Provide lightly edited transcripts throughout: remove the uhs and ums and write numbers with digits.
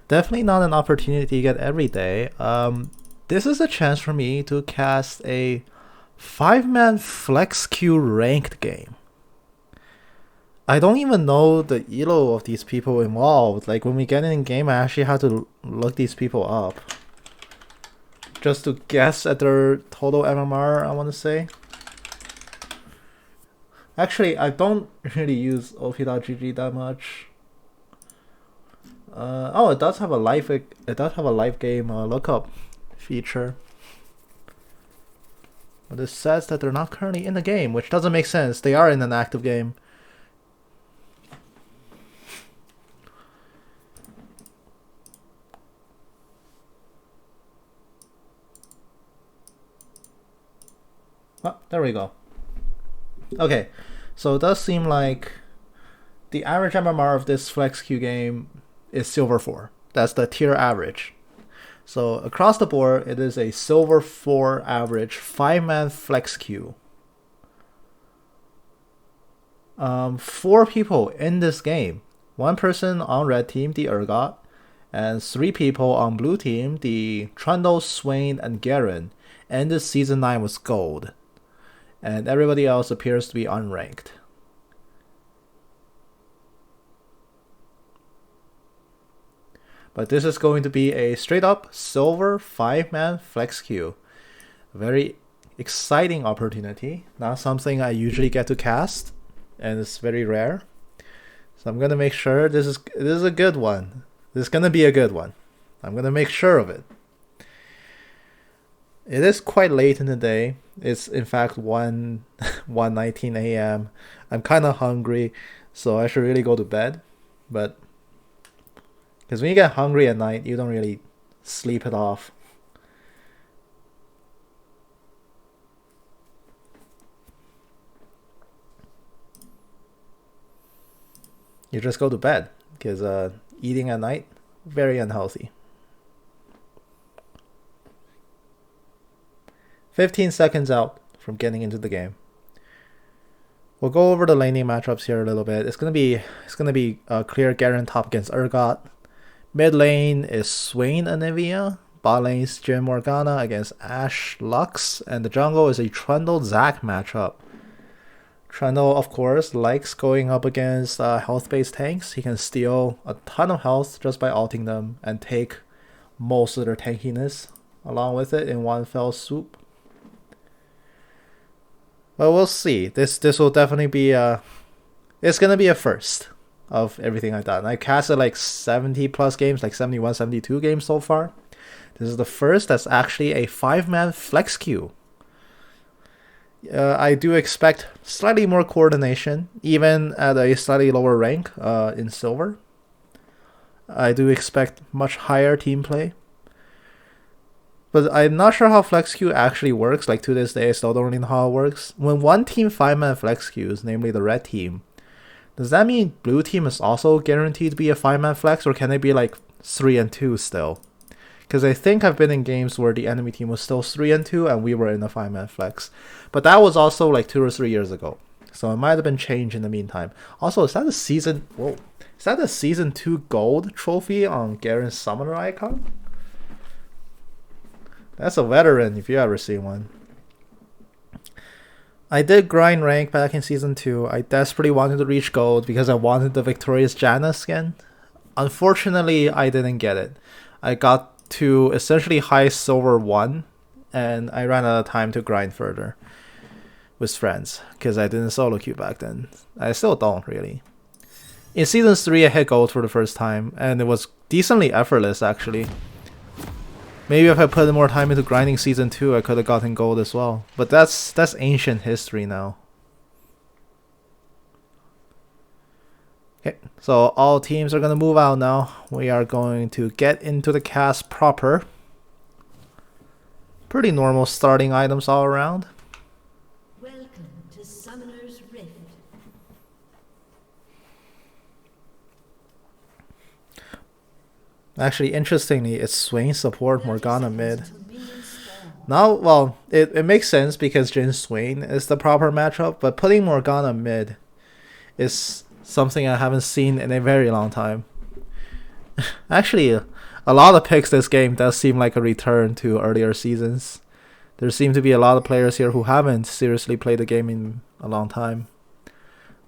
Definitely not an opportunity you get every day. This is a chance for me to cast a 5-man flex queue ranked game. I don't even know the elo of these people involved. Like when we get in game, I actually have to look these people up just to guess at their total MMR, I want to say. Actually, I don't really use op.gg that much. Oh, it does have a live game lookup feature, but it says that they're not currently in the game, which doesn't make sense. They are in an active game. Oh, there we go. Okay, so it does seem like the average MMR of this flex queue game is silver 4. That's the tier average. So across the board, it is a silver 4 average 5-man flex queue. 4 people in this game. 1 person on red team, the Urgot, and 3 people on blue team, the Trundle, Swain, and Garen. And this season 9 was gold. And everybody else appears to be unranked. But this is going to be a straight up silver 5-man flex queue. Very exciting opportunity. Not something I usually get to cast, and it's very rare. So I'm gonna make sure this is a good one. This is gonna be a good one. I'm gonna make sure of it. It is quite late in the day. It's in fact 1:19 a.m. I'm kind of hungry, so I should really go to bed. But because when you get hungry at night, you don't really sleep it off. You just go to bed because eating at night, very unhealthy. 15 seconds out from getting into the game. We'll go over the laning matchups here a little bit. It's gonna be clear Garen top against Urgot. Mid lane is Swain Anivia. Bot lane is Jhin Morgana against Ashe Lux, and the jungle is a Trundle Zac matchup. Trundle, of course, likes going up against health-based tanks. He can steal a ton of health just by ulting them and take most of their tankiness along with it in one fell swoop. But we'll see. This will definitely be it's gonna be a first of everything I've done. I casted like 70 plus games, like 71, 72 games so far. This is the first that's actually a 5-man flex queue. I do expect slightly more coordination, even at a slightly lower rank in silver. I do expect much higher team play. But I'm not sure how flex queue actually works. Like to this day, I still don't really know how it works. When one team 5-man flex queues, namely the red team, does that mean blue team is also guaranteed to be a 5-man flex, or can they be like 3-2 still? Because I think I've been in games where the enemy team was still 3-2 and we were in a 5-man flex. But that was also like 2 or 3 years ago. So it might have been changed in the meantime. Also, is that a season... Whoa. Is that a season 2 gold trophy on Garen's summoner icon? That's a veteran if you ever see one. I did grind rank back in season 2. I desperately wanted to reach gold because I wanted the Victorious Janna skin. Unfortunately, I didn't get it. I got to essentially high silver 1 and I ran out of time to grind further with friends because I didn't solo queue back then. I still don't really. In season 3 I hit gold for the first time and it was decently effortless actually. Maybe if I put more time into grinding season 2 I could have gotten gold as well. But that's ancient history now. Okay, so all teams are going to move out now. We are going to get into the cast proper. Pretty normal starting items all around. Welcome to Summoner's Rift. Actually, interestingly, it's Swain support Morgana mid. Now, well, it makes sense because Jhin Swain is the proper matchup, but putting Morgana mid is something I haven't seen in a very long time. Actually, a lot of picks this game does seem like a return to earlier seasons. There seem to be a lot of players here who haven't seriously played the game in a long time.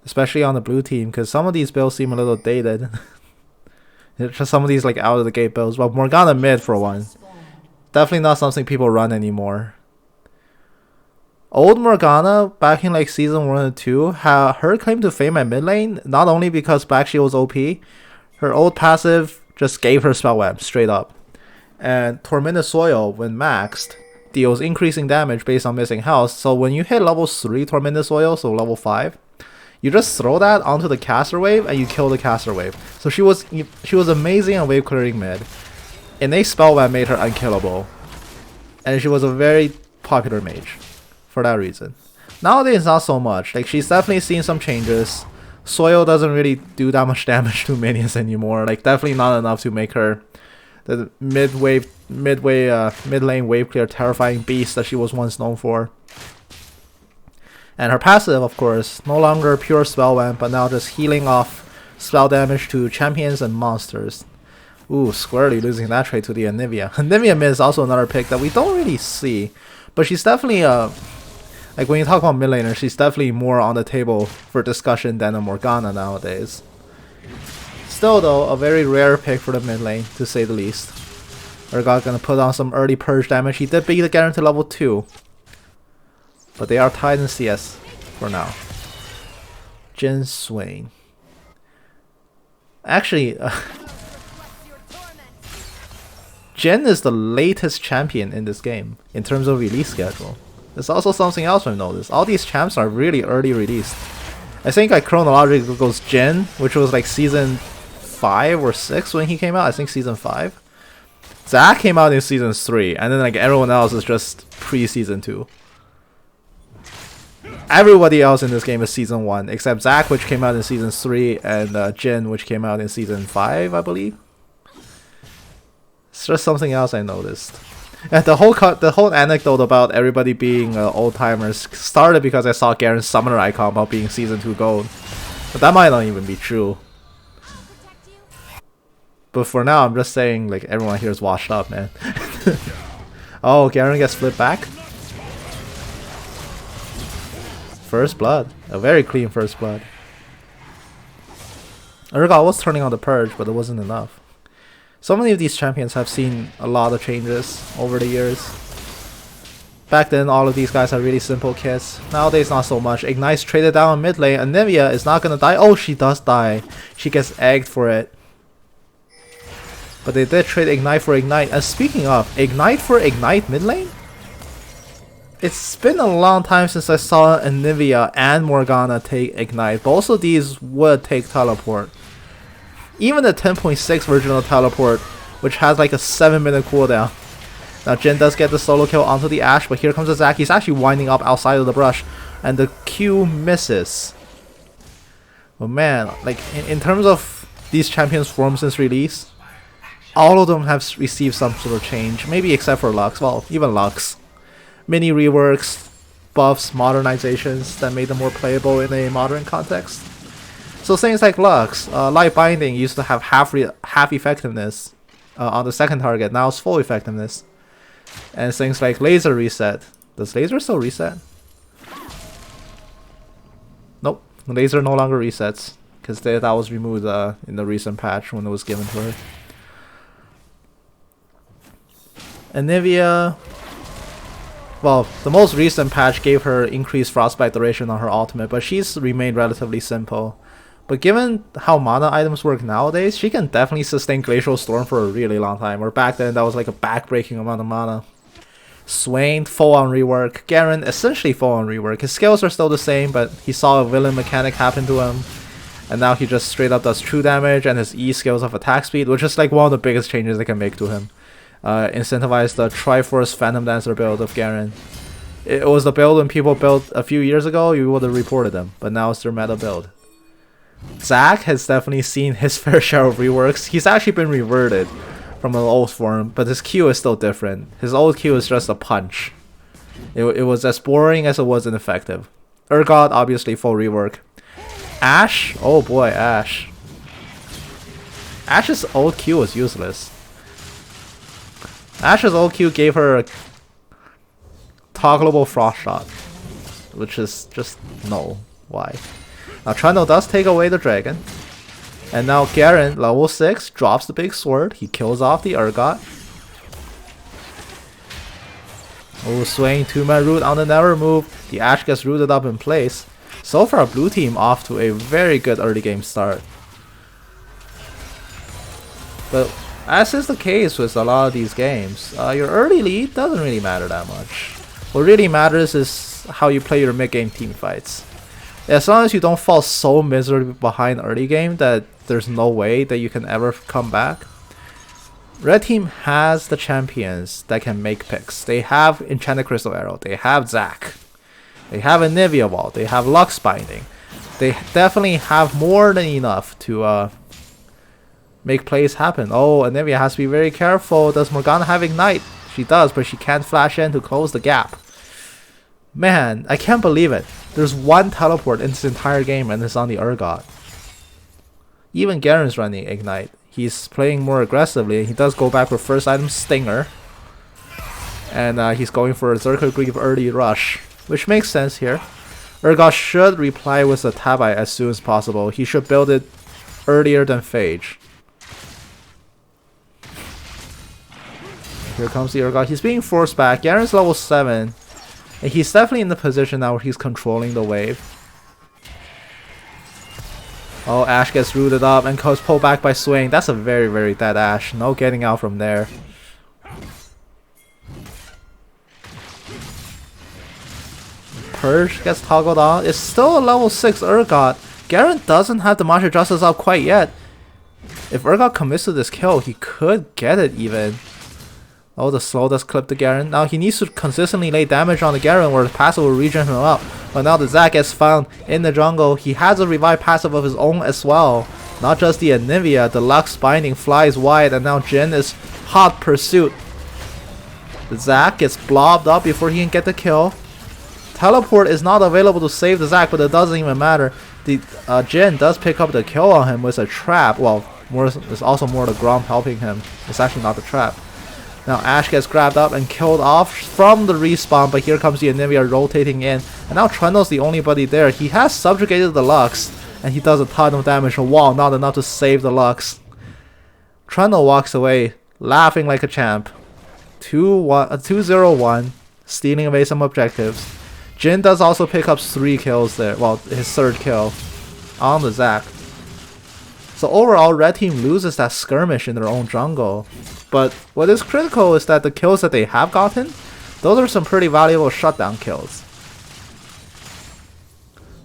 Especially on the blue team, because some of these builds seem a little dated. Just some of these like out of the gate builds. Well, Morgana mid for one. Definitely not something people run anymore. Old Morgana, back in like season 1 and 2, her claim to fame at mid lane, not only because Black Shield was OP, her old passive just gave her spell web, straight up. And Tormented Soil, when maxed, deals increasing damage based on missing health, so when you hit level 3 Tormented Soil, so level 5, you just throw that onto the caster wave and you kill the caster wave. So she was amazing on wave clearing mid. Innate spell web made her unkillable. And she was a very popular mage for that reason. Nowadays not so much. Like she's definitely seen some changes. Soil doesn't really do that much damage to minions anymore. Like definitely not enough to make her the mid lane wave clear terrifying beast that she was once known for. And her passive, of course, no longer pure spell web, but now just healing off spell damage to champions and monsters. Ooh, squarely losing that trade to the Anivia. Anivia mid is also another pick that we don't really see, but she's definitely like when you talk about mid laner, she's definitely more on the table for discussion than a Morgana nowadays. Still though, a very rare pick for the mid lane, to say the least. Urgot gonna put on some early purge damage. He did beat the Garen to level 2. But they are tied in CS for now. Jin Swain. Actually, Jin is the latest champion in this game in terms of release schedule. There's also something else I've noticed. All these champs are really early released. I think like chronologically goes Jin, which was like season 5 or 6 when he came out. I think season 5. Zac came out in season 3, and then like everyone else is just pre-season 2. Everybody else in this game is season 1, except Zac, which came out in season 3, and Jin, which came out in season 5, I believe. It's just something else I noticed. And the whole anecdote about everybody being old timers started because I saw Garen's summoner icon about being season 2 gold, but that might not even be true. But for now, I'm just saying like everyone here is washed up, man. Oh, Garen gets flipped back. First blood. A very clean first blood. Urgot was turning on the purge, but it wasn't enough. So many of these champions have seen a lot of changes over the years. Back then, all of these guys had really simple kits. Nowadays, not so much. Ignite's traded down in mid lane. Anivia is not gonna die. Oh, she does die. She gets egged for it. But they did trade Ignite for Ignite. And speaking of, Ignite for Ignite mid lane? It's been a long time since I saw Anivia and Morgana take Ignite. Both of these would take Teleport. Even the 10.6 version of Teleport, which has like a 7-minute cooldown. Now Jin does get the solo kill onto the Ashe, but here comes the Zac. He's actually winding up outside of the brush, and the Q misses. But man, like in terms of these champions' form since release, all of them have received some sort of change. Maybe except for Lux. Well, even Lux. Mini reworks, buffs, modernizations that made them more playable in a modern context. So things like Lux, Light Binding used to have half effectiveness on the second target, now it's full effectiveness. And things like Laser Reset. Does Laser still reset? Nope, Laser no longer resets, because that was removed in the recent patch when it was given to her. Anivia, well, the most recent patch gave her increased frostbite duration on her ultimate, but she's remained relatively simple. But given how mana items work nowadays, she can definitely sustain Glacial Storm for a really long time. Or back then, that was like a backbreaking amount of mana. Swain, full on rework. Garen, essentially full on rework. His skills are still the same, but he saw a villain mechanic happen to him. And now he just straight up does true damage, and his E skills of attack speed, which is like one of the biggest changes they can make to him. Incentivize the Triforce Phantom Dancer build of Garen. It was the build when people built a few years ago, you would have reported them, but now it's their meta build. Zac has definitely seen his fair share of reworks. He's actually been reverted from an old form, but his Q is still different. His old Q is just a punch. It was as boring as it was ineffective. Urgot, obviously full rework. Ashe, oh boy, Ashe. Ash's ult Q was useless. Ash's ult Q gave her a toggleable frost shot, which is just no. Why? Now Trundle does take away the dragon. And now Garen, level 6, drops the big sword. He kills off the Urgot. Oh, swing 2-man root on the never move. The Ashe gets rooted up in place. So far, blue team off to a very good early game start. But as is the case with a lot of these games, your early lead doesn't really matter that much. What really matters is how you play your mid-game team fights. As long as you don't fall so miserably behind early game that there's no way that you can ever come back. Red team has the champions that can make picks. They have Enchanted Crystal Arrow, they have Zac, they have Anivia Wall, they have Lux Binding. They definitely have more than enough to make plays happen. Oh, Anivia has to be very careful. Does Morgana have Ignite? She does, but she can't flash in to close the gap. Man, I can't believe it. There's one teleport in this entire game and it's on the Urgot. Even Garen's running Ignite. He's playing more aggressively. He does go back for first item Stinger. And he's going for a Zerker Greave early rush, which makes sense here. Urgot should reply with a Tabi as soon as possible. He should build it earlier than Phage. Here comes the Urgot. He's being forced back. Garen's level 7. And he's definitely in the position now where he's controlling the wave. Oh, Ashe gets rooted up and goes pulled back by Swing. That's a very, very dead Ashe. No getting out from there. Purge gets toggled on. It's still a level 6 Urgot. Garen doesn't have the Martial Justice up quite yet. If Urgot commits to this kill, he could get it even. Oh, the slow does clip the Garen. Now he needs to consistently lay damage on the Garen or the passive will regen him up. But now the Zac gets found in the jungle. He has a revive passive of his own as well. Not just the Anivia, the Lux Binding flies wide and now Jhin is hot pursuit. The Zac gets blobbed up before he can get the kill. Teleport is not available to save the Zac, but it doesn't even matter. The Jhin does pick up the kill on him with a trap. Well, it's also more the Grom helping him. It's actually not the trap. Now Ashe gets grabbed up and killed off from the respawn, but here comes the Anivia rotating in. And now Trundle's the only buddy there. He has subjugated the Lux, and he does a ton of damage. A wall, not enough to save the Lux. Trundle walks away, laughing like a champ. 2-0-1, stealing away some objectives. Jhin does also pick up 3 kills there. Well, his 3rd kill on the Zac. So overall, Red Team loses that skirmish in their own jungle. But what is critical is that the kills that they have gotten, those are some pretty valuable shutdown kills.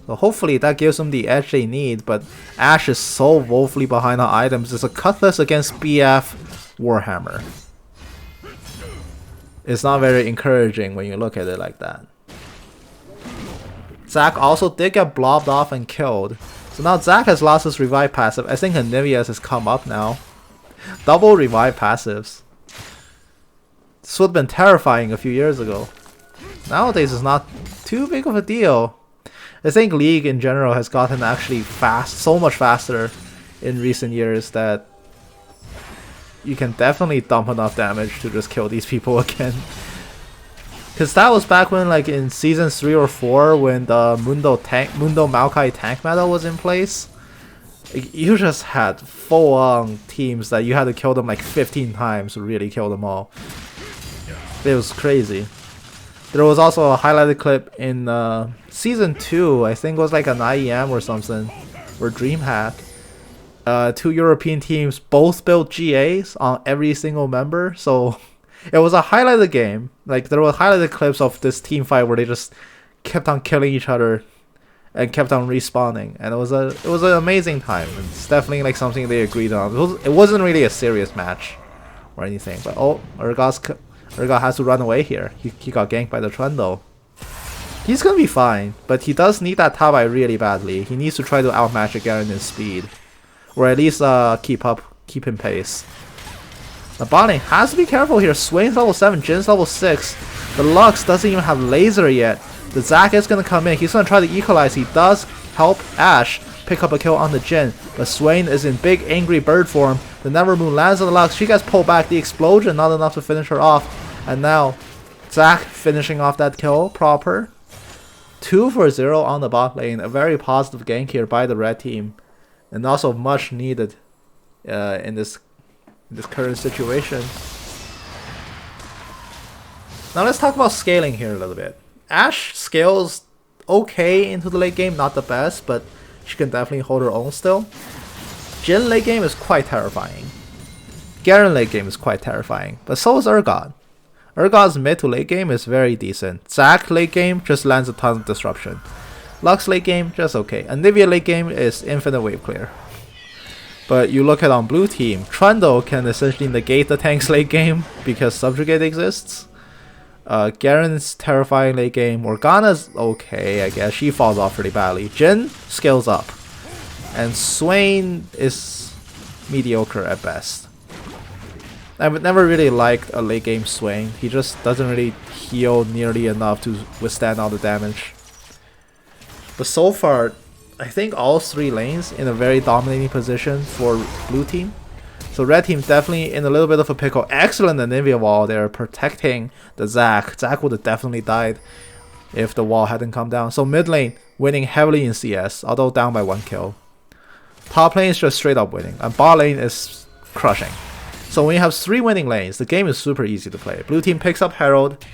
So hopefully that gives them the edge they need, but Ashe is so woefully behind on items. It's a cutlass against BF Warhammer. It's not very encouraging when you look at it like that. Zac also did get blobbed off and killed. So now Zac has lost his revive passive. I think Anivia's has come up now. Double revive passives. This would have been terrifying a few years ago. Nowadays it's not too big of a deal. I think League in general has gotten actually fast, so much faster in recent years that you can definitely dump enough damage to just kill these people again. Because that was back when, like, in seasons 3 or 4, when the Mundo Maokai tank meta was in place. You just had full-on teams that you had to kill them like 15 times to really kill them all. It was crazy. There was also a highlighted clip in season 2, I think it was like an IEM or something, or DreamHack. 2 European teams both built GAs on every single member, so it was a highlighted game. Like, there were highlighted clips of this team fight where they just kept on killing each other and kept on respawning, and it was an amazing time. It's definitely like something they agreed on. It wasn't really a serious match or anything, but oh, Urgot has to run away here. He got ganked by the Trundle. He's gonna be fine, but he does need that Tabi really badly. He needs to try to outmatch Garen in speed, or at least keep in pace. The botting has to be careful here. Swing's level 7, Jin's level 6. The Lux doesn't even have laser yet. The Zac is going to come in. He's going to try to equalize. He does help Ashe, pick up a kill on the Jhin, but Swain is in big angry bird form. The Nevermoon lands on the Lux. She gets pulled back. The explosion not enough to finish her off. And now Zac finishing off that kill proper. 2 for 0 on the bot lane. A very positive gank here by the red team, and also much needed in this current situation. Now let's talk about scaling here a little bit. Ashe scales okay into the late game, not the best, but she can definitely hold her own still. Jhin late game is quite terrifying. Garen late game is quite terrifying, but so is Urgot. Urgot's mid to late game is very decent. Zac late game just lands a ton of disruption. Lux late game, just okay. Anivia late game is infinite wave clear. But you look at on blue team, Trundle can essentially negate the tank's late game because Subjugate exists. Garen's terrifying late game. Morgana's okay, I guess. She falls off pretty badly. Jhin scales up. And Swain is mediocre at best. I've never really liked a late game Swain. He just doesn't really heal nearly enough to withstand all the damage. But so far, I think all 3 lanes in a very dominating position for blue team. So red team definitely in a little bit of a pickle. Excellent Anivia wall there protecting the Zac. Zac would have definitely died if the wall hadn't come down. So mid lane winning heavily in CS, although down by 1 kill. Top lane is just straight up winning, and bot lane is crushing. So when you have 3 winning lanes, the game is super easy to play. Blue team picks up Herald,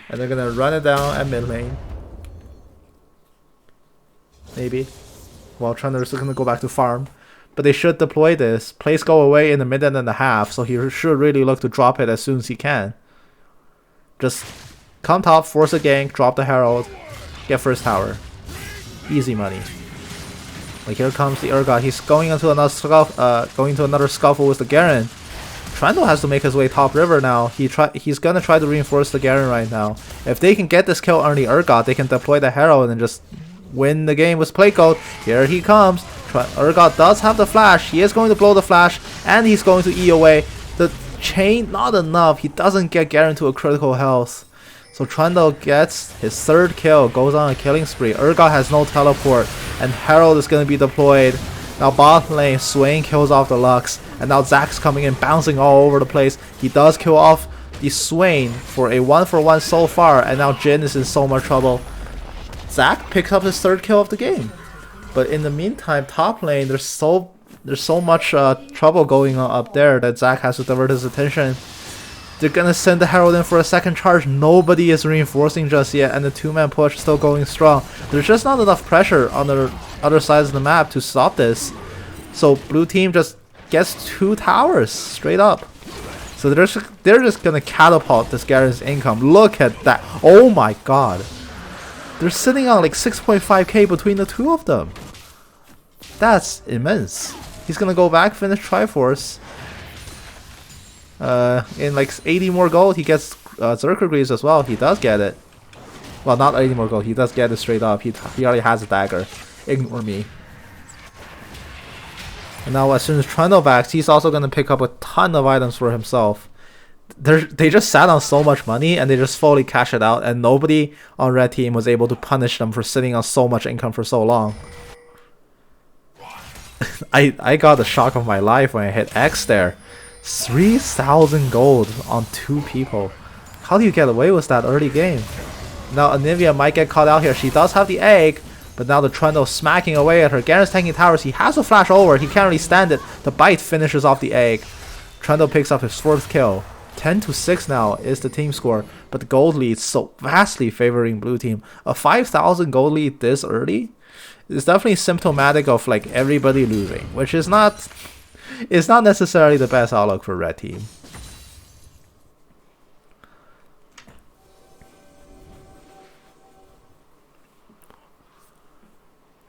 and they're gonna run it down at mid lane. Maybe. Well, Trundle is gonna go back to farm. But they should deploy this. Plays go away in the mid and a half, so he should really look to drop it as soon as he can. Just come top, force a gank, drop the Herald, get first tower. Easy money. Like here comes the Urgot. He's going into another scuffle with the Garen. Trundle has to make his way top river now. He's gonna try to reinforce the Garen right now. If they can get this kill on the Urgot, they can deploy the Herald and just win the game with play code. Here he comes. Urgot does have the flash. He is going to blow the flash, and he's going to E away. The chain, not enough. He doesn't get Garen to a critical health. So Trundle gets his 3rd kill, goes on a killing spree. Urgot has no teleport, and Herald is going to be deployed. Now bot lane, Swain kills off the Lux, and now Zac's coming in, bouncing all over the place. He does kill off the Swain for a 1-for-1 so far, and now Jhin is in so much trouble. Zac picks up his 3rd kill of the game. But in the meantime, top lane, there's so much trouble going on up there that Zac has to divert his attention. They're gonna send the Herald in for a 2nd charge. Nobody is reinforcing just yet, and the 2-man push is still going strong. There's just not enough pressure on the other sides of the map to stop this. So blue team just gets 2 towers straight up. So they're just gonna catapult this Garen's income. Look at that! Oh my god! They're sitting on like 6.5k between the 2 of them. That's immense. He's gonna go back, finish Triforce. In like 80 more gold, he gets Zerker Greaves as well. He does get it. Well, not 80 more gold. He does get it straight up. He already has a dagger. Ignore me. And now as soon as Trundle backs, he's also gonna pick up a ton of items for himself. They just sat on so much money and they just fully cash it out, and nobody on red team was able to punish them for sitting on so much income for so long. I got the shock of my life when I hit X there. 3,000 gold on 2 people. How do you get away with that early game? Now Anivia might get caught out here. She does have the egg, but now the Trundle smacking away at her. Garen's tanking towers. He has to flash over. He can't really stand it. The bite finishes off the egg. Trundle picks up his 4th kill. 10-6 now is the team score, but the gold lead so vastly favoring blue team. A 5,000 gold lead this early is definitely symptomatic of like everybody losing, which is not necessarily the best outlook for red team.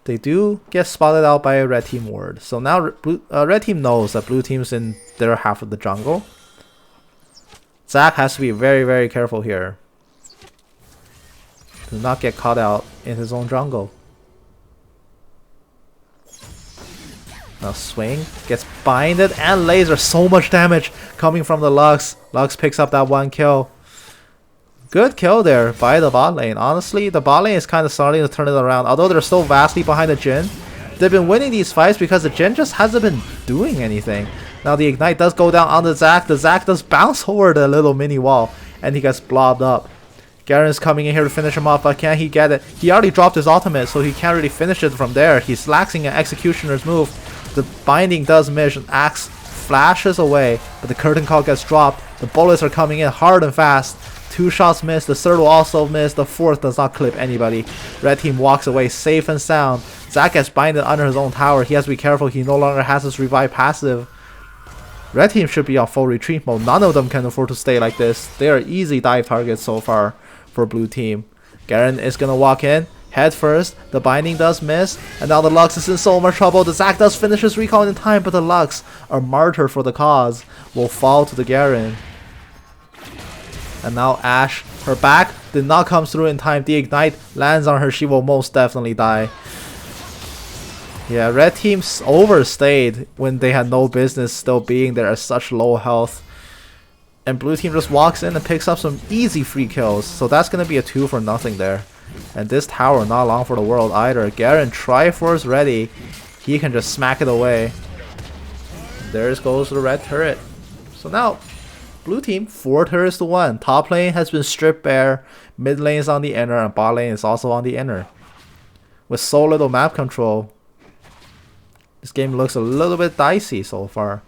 They do get spotted out by a red team ward, so now red team knows that blue team's in their half of the jungle. Zac has to be very, very careful here to not get caught out in his own jungle. Now Swain gets binded and laser. So much damage coming from the Lux. Lux picks up that 1 kill. Good kill there by the bot lane. Honestly, the bot lane is kind of starting to turn it around. Although they're still vastly behind the Jhin, They've been winning these fights because the Jhin just hasn't been doing anything. Now the Ignite does go down on the Zac. The Zac does bounce over the little mini wall, and he gets blobbed up. Garen's coming in here to finish him off, but can he get it? He already dropped his ultimate, so he can't really finish it from there. He's laxing an Executioner's move. The binding does miss, and Axe flashes away, but the curtain call gets dropped. The bullets are coming in hard and fast. 2 shots miss, the third will also miss, the fourth does not clip anybody. Red team walks away safe and sound. Zac gets binded under his own tower. He has to be careful, he no longer has his revive passive. Red team should be on full retreat mode. None of them can afford to stay like this. They are easy dive targets so far for blue team. Garen is gonna walk in head first. The binding does miss, and now the Lux is in so much trouble. The Zac does finish his recall in time, but the Lux, a martyr for the cause, will fall to the Garen. And now Ashe, her back did not come through in time. The Ignite lands on her. She will most definitely die. Yeah, red team's overstayed when they had no business still being there at such low health. And blue team just walks in and picks up some easy free kills. So that's going to be a 2 for nothing there. And this tower not long for the world either. Garen Triforce ready. He can just smack it away. There goes the red turret. So now, blue team 4 turrets to 1. Top lane has been stripped bare. Mid lane is on the inner, and bot lane is also on the inner. With so little map control, this game looks a little bit dicey so far.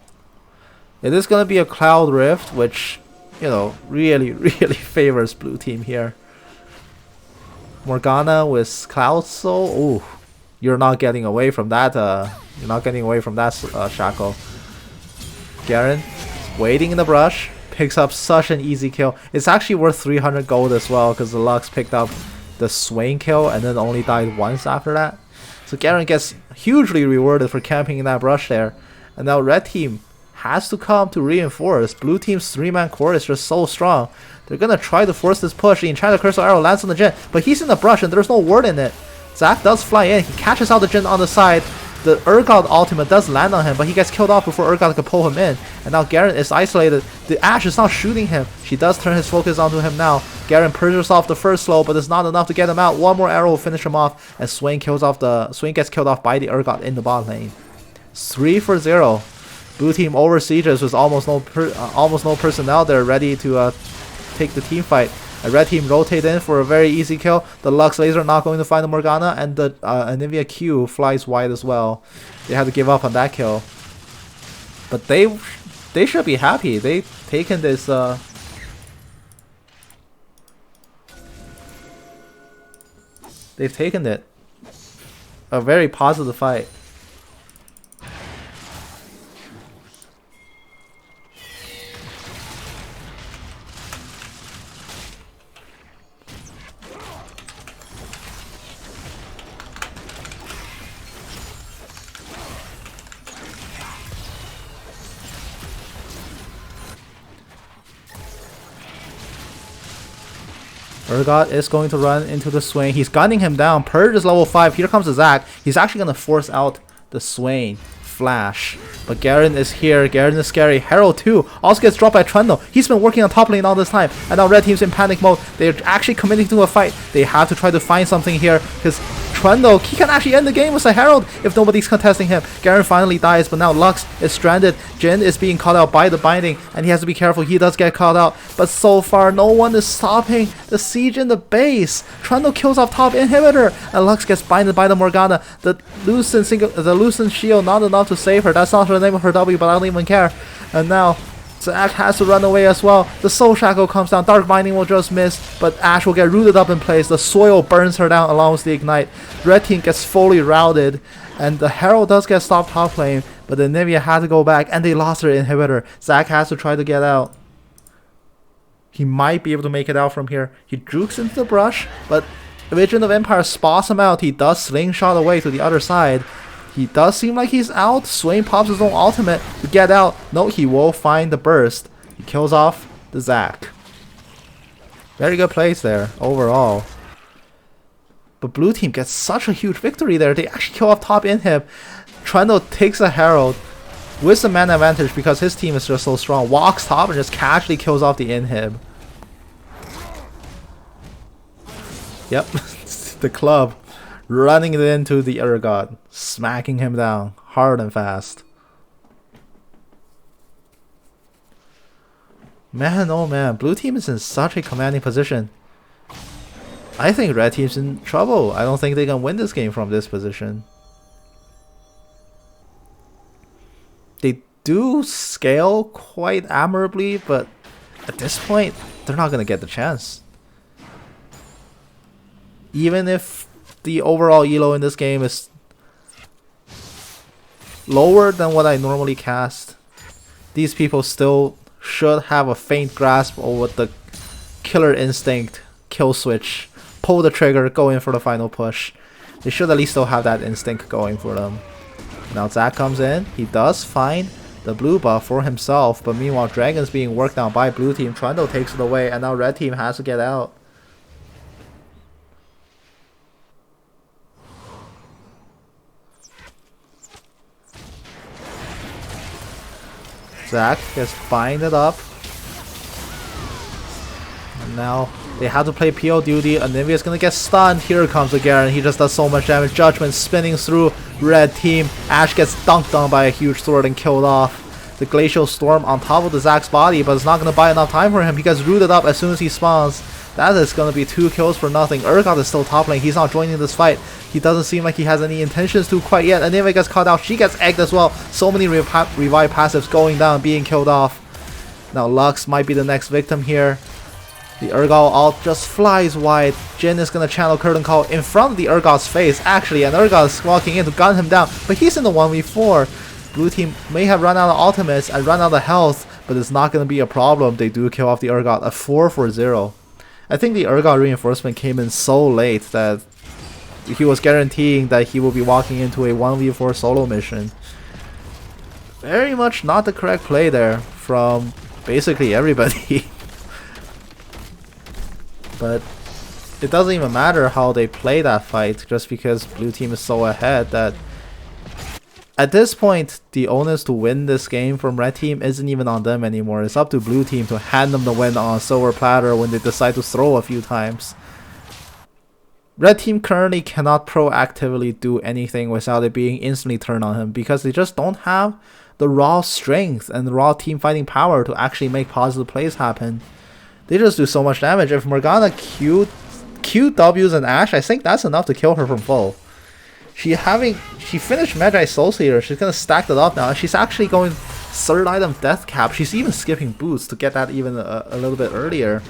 It is going to be a Cloud Rift, which, you know, really favors blue team here. Morgana with Cloud Soul. Ooh, you're not getting away from that. Shackle. Garen waiting in the brush, picks up such an easy kill. It's actually worth 300 gold as well because the Lux picked up the Swain kill and then only died once after that. So Garen gets hugely rewarded for camping in that brush there. And now red team has to come to reinforce. Blue team's 3-man core is just so strong. They're gonna try to force this push. The Enchanted Crystal Arrow lands on the Jhin, but he's in the brush and there's no ward in it. Zac does fly in. He catches out the Jhin on the side. The Urgot ultimate does land on him, but he gets killed off before Urgot can pull him in. And now Garen is isolated. The Ashe is not shooting him. She does turn his focus onto him now. Garen purges off the first slow, but it's not enough to get him out. One more arrow will finish him off, and Swain gets killed off by the Urgot in the bot lane. 3 for 0. Blue team over sieges with almost no personnel there ready to take the team fight. A red team rotate in for a very easy kill. The Lux laser not going to find the Morgana, and the Anivia Q flies wide as well. They had to give up on that kill. But they should be happy. They've taken this they've taken it. A very positive fight. Urgot is going to run into the Swain. He's gunning him down. Purge is level 5. Here comes the Zac. He's actually going to force out the Swain. Flash. But Garen is here. Garen is scary. Herald too also gets dropped by Trundle. He's been working on top lane all this time. And now red team's in panic mode. They're actually committing to a fight. They have to try to find something here because Trundle, he can actually end the game with a Herald if nobody's contesting him. Garen finally dies, but now Lux is stranded. Jhin is being caught out by the binding, and he has to be careful. He does get caught out, but so far no one is stopping the siege in the base. Trundle kills off top inhibitor, and Lux gets binded by the Morgana. The Lucent shield not enough to save her. That's not the name of her W, but I don't even care. And now Zac has to run away as well. The Soul Shackle comes down. Dark Binding will just miss, but Ashe will get rooted up in place. The soil burns her down along with the Ignite. Red team gets fully routed, and the Herald does get stopped top lane, but the Anivia had to go back, and they lost their inhibitor. Zac has to try to get out. He might be able to make it out from here. He jukes into the brush, but Vision of Empire spots him out. He does slingshot away to the other side. He does seem like he's out. Swain pops his own ultimate to get out. No, he will find the burst. He kills off the Zac. Very good plays there, overall. But blue team gets such a huge victory there. They actually kill off top inhib. Trundle takes a Herald with the mana advantage because his team is just so strong. Walks top and just casually kills off the inhib. Yep, the club running it into the Urgot, smacking him down hard and fast. Man, oh man, blue team is in such a commanding position. I think red team's in trouble. I don't think they can win this game from this position. They do scale quite admirably, but at this point, they're not going to get the chance. Even if the overall elo in this game is lower than what I normally cast, these people still should have a faint grasp of what the killer instinct, kill switch, pull the trigger, go in for the final push. They should at least still have that instinct going for them. Now Zac comes in, he does find the blue buff for himself, but meanwhile Dragon's being worked on by blue team. Trundle takes it away, and now red team has to get out. Zac gets binded up. And now they have to play PO duty. Anivia's gonna get stunned. Here comes the Garen. He just does so much damage. Judgment spinning through red team. Ashe gets dunked on by a huge sword and killed off. The Glacial Storm on top of the Zac's body, but it's not gonna buy enough time for him. He gets rooted up as soon as he spawns. That is gonna be 2 kills for nothing. Urgot is still top lane. He's not joining this fight. He doesn't seem like he has any intentions to quite yet. Anivia gets caught out. She gets egged as well. So many revive passives going down, being killed off. Now Lux might be the next victim here. The Urgot ult just flies wide. Jhin is gonna channel Curtain Call in front of the Urgot's face, actually, and Urgot is walking in to gun him down, but he's in the 1v4. Blue team may have run out of ultimates and run out of health, but it's not gonna be a problem. They do kill off the Urgot, a 4-0. I think the Urgot reinforcement came in so late that he was guaranteeing that he will be walking into a 1v4 solo mission. Very much not the correct play there from basically everybody. But it doesn't even matter how they play that fight, just because blue team is so ahead that at this point the onus to win this game from red team isn't even on them anymore. It's up to blue team to hand them the win on a silver platter when they decide to throw a few times. Red team currently cannot proactively do anything without it being instantly turned on him, because they just don't have the raw strength and the raw team fighting power to actually make positive plays happen. They just do so much damage. If Morgana QWs an Ashe, I think that's enough to kill her from full. She finished Magi Soul Seeder. She's gonna stack it up now, and she's actually going 3rd item Death Cap. She's even skipping boots to get that even a little bit earlier.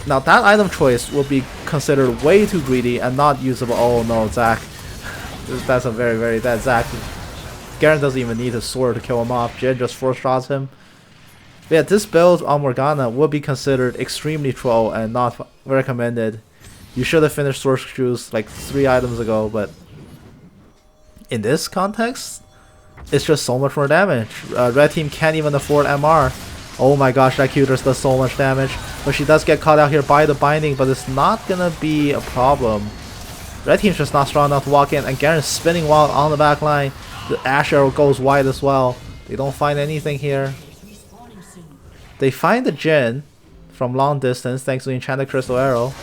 Now that item choice will be considered way too greedy and not usable. Oh no, Zac. That's a very, very dead Zac. Garen doesn't even need his sword to kill him off. Jhin just 4-shots him. But yeah, this build on Morgana will be considered extremely troll and not recommended. You should have finished Source Shoes like 3 items ago, but in this context, it's just so much more damage. Red team can't even afford MR. Oh my gosh, that Q just does so much damage. But she does get caught out here by the binding, but it's not gonna be a problem. Red team's just not strong enough to walk in, and Garen's spinning wild on the back line. The Ashe arrow goes wide as well. They don't find anything here. They find the Jhin from long distance thanks to the Enchanted Crystal Arrow.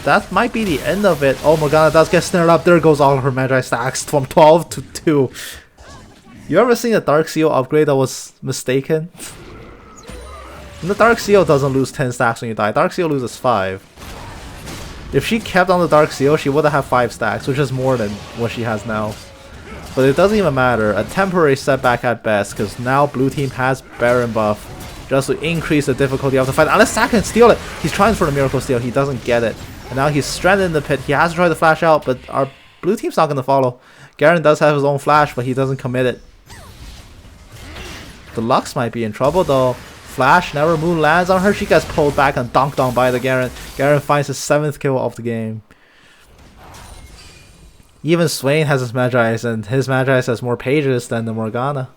That might be the end of it. Oh, Morgana does get snared up. There goes all of her Magi stacks from 12 to 2. You ever seen a Dark Seal upgrade that was mistaken? And the Dark Seal doesn't lose 10 stacks when you die. Dark Seal loses 5. If she kept on the Dark Seal, she would have had 5 stacks, which is more than what she has now. But it doesn't even matter. A temporary setback at best, because now blue team has Baron buff just to increase the difficulty of the fight. Unless Zac can steal it. He's trying for the Miracle Steal. He doesn't get it. And now he's stranded in the pit. He has to try to flash out, but our blue team's not going to follow. Garen does have his own flash, but he doesn't commit it. The Lux might be in trouble though. Flash, Never Moon lands on her. She gets pulled back and dunked on by the Garen. Garen finds his 7th kill of the game. Even Swain has his Magi's, and his Magi's has more pages than the Morgana.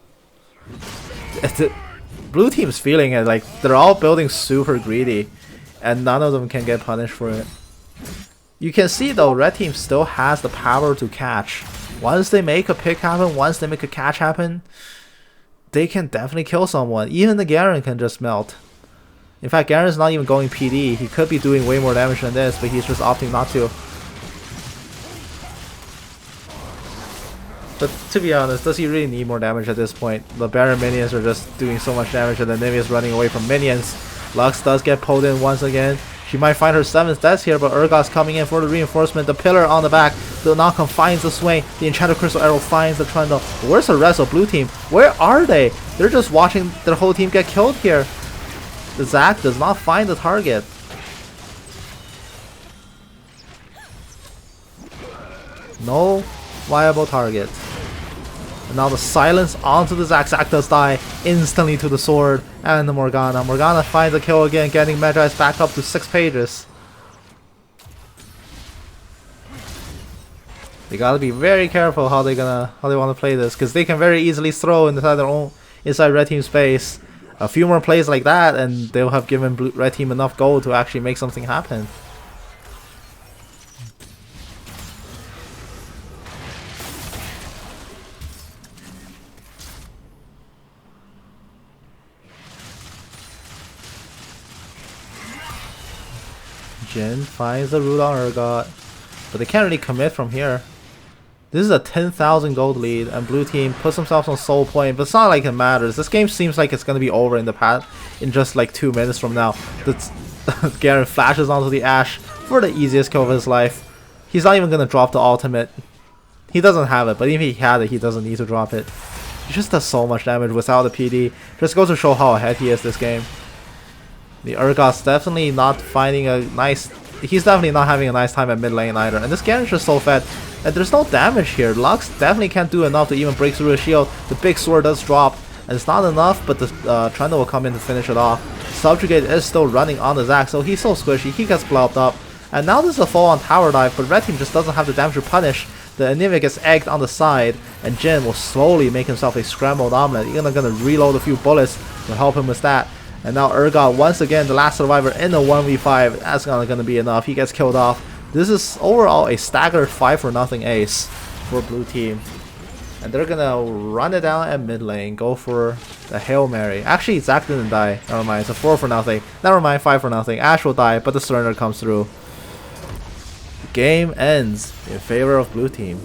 Blue team's feeling it, like they're all building super greedy, and none of them can get punished for it. You can see though, red team still has the power to catch. Once they make a pick happen, once they make a catch happen, they can definitely kill someone. Even the Garen can just melt. In fact, Garen's not even going PD. He could be doing way more damage than this, but he's just opting not to. But to be honest, does he really need more damage at this point? The Baron minions are just doing so much damage and the Nivea is running away from minions. Lux does get pulled in once again. She might find her 7th death here, but Urgot's coming in for the reinforcement. The pillar on the back. The knock-on finds the swing. The Enchanted Crystal Arrow finds the Trundle. Where's the rest of blue team? Where are they? They're just watching their whole team get killed here. The Zac does not find the target. No viable target. And now the silence onto the Zac. Zac does die instantly to the sword and the Morgana. Morgana finds a kill again, getting Magi's back up to 6 pages. They gotta be very careful how they want to play this, because they can very easily throw inside red team space. A few more plays like that, and they'll have given red team enough gold to actually make something happen. Jhin finds the root on Urgot, but they can't really commit from here. This is a 10,000 gold lead, and blue team puts themselves on soul point, but it's not like it matters. This game seems like it's gonna be over in the path in just like 2 minutes from now. Garen flashes onto the Ashe for the easiest kill of his life. He's not even gonna drop the ultimate. He doesn't have it, but even if he had it, he doesn't need to drop it. He just does so much damage without the PD. Just goes to show how ahead he is this game. The Urgot's definitely not finding a nice... He's definitely not having a nice time at mid lane either. And this Garen's just so fed. And there's no damage here. Lux definitely can't do enough to even break through the shield. The big sword does drop. And it's not enough, but the Trundle will come in to finish it off. Subjugate is still running on the Zac, so he's so squishy. He gets blobbed up. And now this is a full-on tower dive, but red team just doesn't have the damage to punish. The Anivia gets egged on the side, and Jhin will slowly make himself a scrambled omelet. He's gonna reload a few bullets to help him with that. And now Urgot, once again, the last survivor in the 1v5. That's not gonna be enough. He gets killed off. This is overall a staggered 5-0 ace for blue team. And they're gonna run it down at mid lane, go for the Hail Mary. Actually, Zac didn't die. Never mind, it's a 4-0. Never mind, 5-0. Ashe will die, but the surrender comes through. The game ends in favor of blue team.